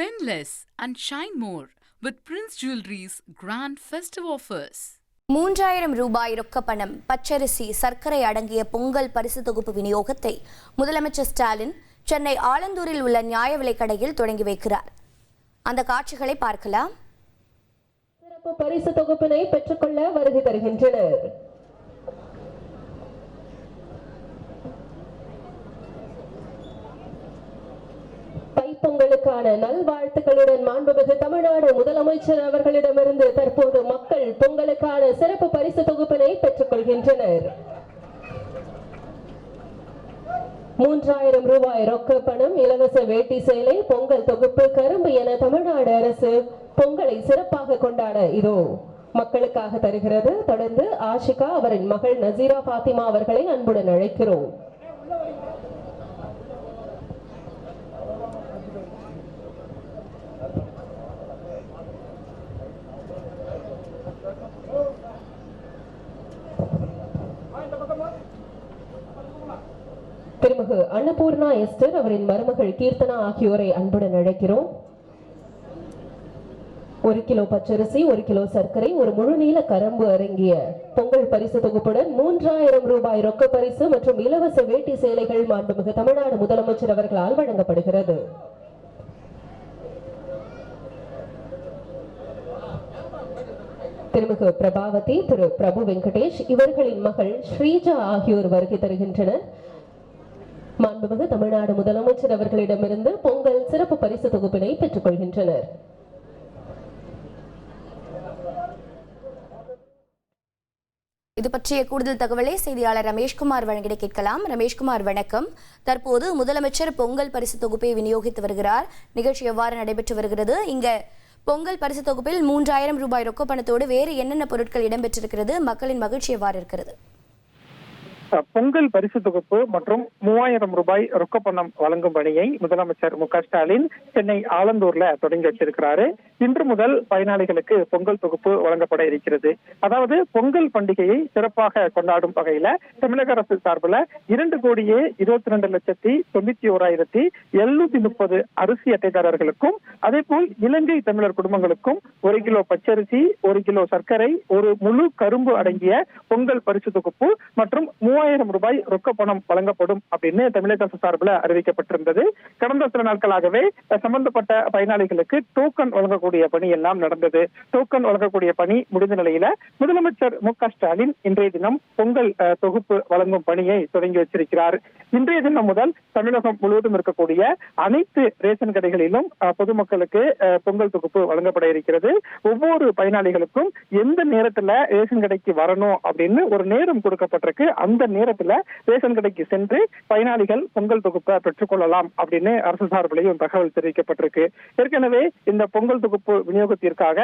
Spend less and shine more with Prince Jewelry's grand festive offers. 3000 ரூபாய் ரொக்க பணம், பச்சரிசி, சர்க்கரை அடங்கிய பொங்கல் பரிசு தொகுப்பு விநியோகத்தை முதலமைச்சர் ஸ்டாலின் சென்னை ஆலந்தூரில் உள்ள நியாய விலைக் கடையில் தொடங்கி வைக்கிறார். அந்த காட்சிகளை பார்க்கலாம். சிறப்பு பரிசு தொகுப்பினை பெற்றுக்கொள்ள வருகை தருகின்றனர். பொங்கலுக்கான நல்வாழ்த்துக்களுடன் மாண்புமிகு தமிழ்நாடு முதலமைச்சர் அவர்களிடமிருந்து தற்போது மக்கள் பொங்கலுக்கான சிறப்பு பரிசு தொகுப்பினை பெற்றுக் கொள்கின்றனர். 3000 ரூபாய் ரொக்க பணம், இலவச வேட்டி சேலை, பொங்கல் தொகுப்பு, கரும்பு என தமிழ்நாடு அரசு பொங்கலை சிறப்பாக கொண்டாட இதோ மக்களுக்காக தருகிறது. தொடர்ந்து ஆஷிகா அவரின் மகள் நசீரா பாத்திமா அவர்களை அன்புடன் அழைக்கிறோம். திருமிகு அன்னபூர்ணா எஸ்டர் அவரின் மருமகள் கீர்த்தனா ஆகியோரை அன்புடன் அழைக்கிறோம். 1 கிலோ பச்சரிசி, 1 கிலோ சர்க்கரை, ஒரு முழு நீள கரும்பு அடங்கிய பொங்கல் பரிசு தொகுப்புடன் 3000 ரூபாய் ரொக்க பரிசு மற்றும் இலவச வேட்டி சேலைகள் மாண்புமிகு தமிழ்நாடு முதலமைச்சர் அவர்களால் வழங்கப்படுகிறது. திருமிகு பிரபாவதி, திரு பிரபு வெங்கடேஷ் இவர்களின் மகள் ஸ்ரீஜா ஆகியோர் வருகை தருகின்றனர். மாண்புமிகு தமிழ்நாடு முதலமைச்சர் அவர்களிடமிருந்து பொங்கல் சிறப்பு பரிசு தொகுப்பினை பெற்றுக் கொள்கின்றனர். இது பற்றிய கூடுதல் தகவலை செய்தியாளர் ரமேஷ்குமார் வழங்கிட கேட்கலாம். ரமேஷ்குமார், வணக்கம். தற்போது முதலமைச்சர் பொங்கல் பரிசு தொகுப்பை விநியோகித்து வருகிறார். நிகழ்ச்சி எவ்வாறு நடைபெற்று வருகிறது? இங்க பொங்கல் பரிசு தொகுப்பில் 3000 ரூபாய் ரொக்க பணத்தோடு வேறு என்னென்ன பொருட்கள் இடம்பெற்றிருக்கிறது? மக்களின் மகிழ்ச்சி எவ்வாறு இருக்கிறது? பொங்கல் பரிசு தொகுப்பு மற்றும் 3000 ரூபாய் ரொக்க பணம் வழங்கும் பணியை முதலமைச்சர் மு.க.ஸ்டாலின் சென்னை ஆலந்தூர்ல தொடங்கி வச்சிருக்கிறாரு. இன்று முதல் பயனாளிகளுக்கு பொங்கல் தொகுப்பு வழங்கப்பட இருக்கிறது. அதாவது பொங்கல் பண்டிகையை சிறப்பாக கொண்டாடும் வகையில தமிழக அரசு சார்பில் 2,22,91,730 அரிசி அட்டைதாரர்களுக்கும் அதே போல் இலங்கை தமிழர் குடும்பங்களுக்கும் 1 கிலோ பச்சரிசி, 1 கிலோ சர்க்கரை, ஒரு முழு கரும்பு அடங்கிய பொங்கல் பரிசு தொகுப்பு மற்றும் 3000 ரூபாய் ரொக்க பணம் வழங்கப்படும் அப்படின்னு தமிழக அரசு சார்பில் அறிவிக்கப்பட்டிருந்தது. கடந்த சில நாட்களாகவே சம்பந்தப்பட்ட பயனாளிகளுக்கு டோக்கன் வழங்கக்கூடிய பணி எல்லாம் நடந்தது. டோக்கன் வழங்கக்கூடிய பணி முடிந்த நிலையில முதலமைச்சர் மு.க.ஸ்டாலின் இன்றைய தினம் பொங்கல் தொகுப்பு வழங்கும் பணியை தொடங்கி வச்சிருக்கிறார். இன்றைய தினம் முதல் தமிழகம் முழுவதும் இருக்கக்கூடிய அனைத்து ரேஷன் கடைகளிலும் பொதுமக்களுக்கு பொங்கல் தொகுப்பு வழங்கப்பட இருக்கிறது. ஒவ்வொரு பயனாளிகளுக்கும் எந்த நேரத்துல ரேஷன் கடைக்கு வரணும் அப்படின்னு ஒரு நேரம் கொடுக்கப்பட்டிருக்கு. அந்த நேரத்துல ரேஷன் கடைக்கு சென்று பயனாளிகள் பொங்கல் தொகுப்பை பெற்றுக் கொள்ளலாம் அப்படின்னு அரசு சார்பிலையும் தகவல் தெரிவிக்கப்பட்டிருக்கு. ஏற்கனவே இந்த பொங்கல் தொகுப்பு விநியோகத்திற்காக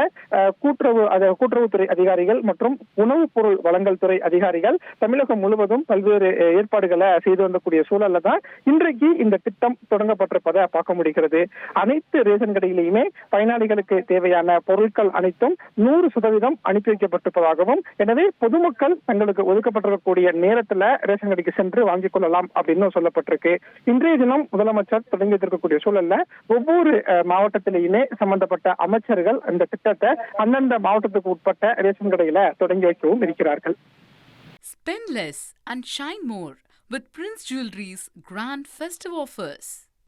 கூட்டுறவுத்துறை அதிகாரிகள் மற்றும் உணவுப் பொருள் வழங்கல் துறை அதிகாரிகள் தமிழகம் முழுவதும் பல்வேறு ஏற்பாடுகளை செய்து வந்தக்கூடிய சூழல்ல தான் இன்றைக்கு இந்த திட்டம் தொடங்கப்பட்டிருப்பதை பார்க்க முடிகிறது. அனைத்து ரேஷன் கடையிலையுமே பயனாளிகளுக்கு தேவையான பொருட்கள் அனைத்தும் 100% அனுப்பி வைக்கப்பட்டிருப்பதாகவும், எனவே பொதுமக்கள் தங்களுக்கு ஒதுக்கப்பட்டிருக்கக்கூடிய நேரத்துல ரேஷன் கடைக்கு சென்று வாங்கிக் கொள்ளலாம் அப்படின்னு சொல்லப்பட்டிருக்கு. இன்றைய தினம் முதலமைச்சர் தொடங்கி வைத்திருக்கக்கூடிய சூழல்ல ஒவ்வொரு மாவட்டத்திலேயுமே சம்பந்தப்பட்ட அமைச்சர்கள் இந்த திட்டத்தை அந்தந்த மாவட்டத்துக்கு உட்பட்ட ரேஷன் கடையில தொடங்கி வைக்கவும் இருக்கிறார்கள். Spend less and shine more with Prince Jewelry's grand festive offers.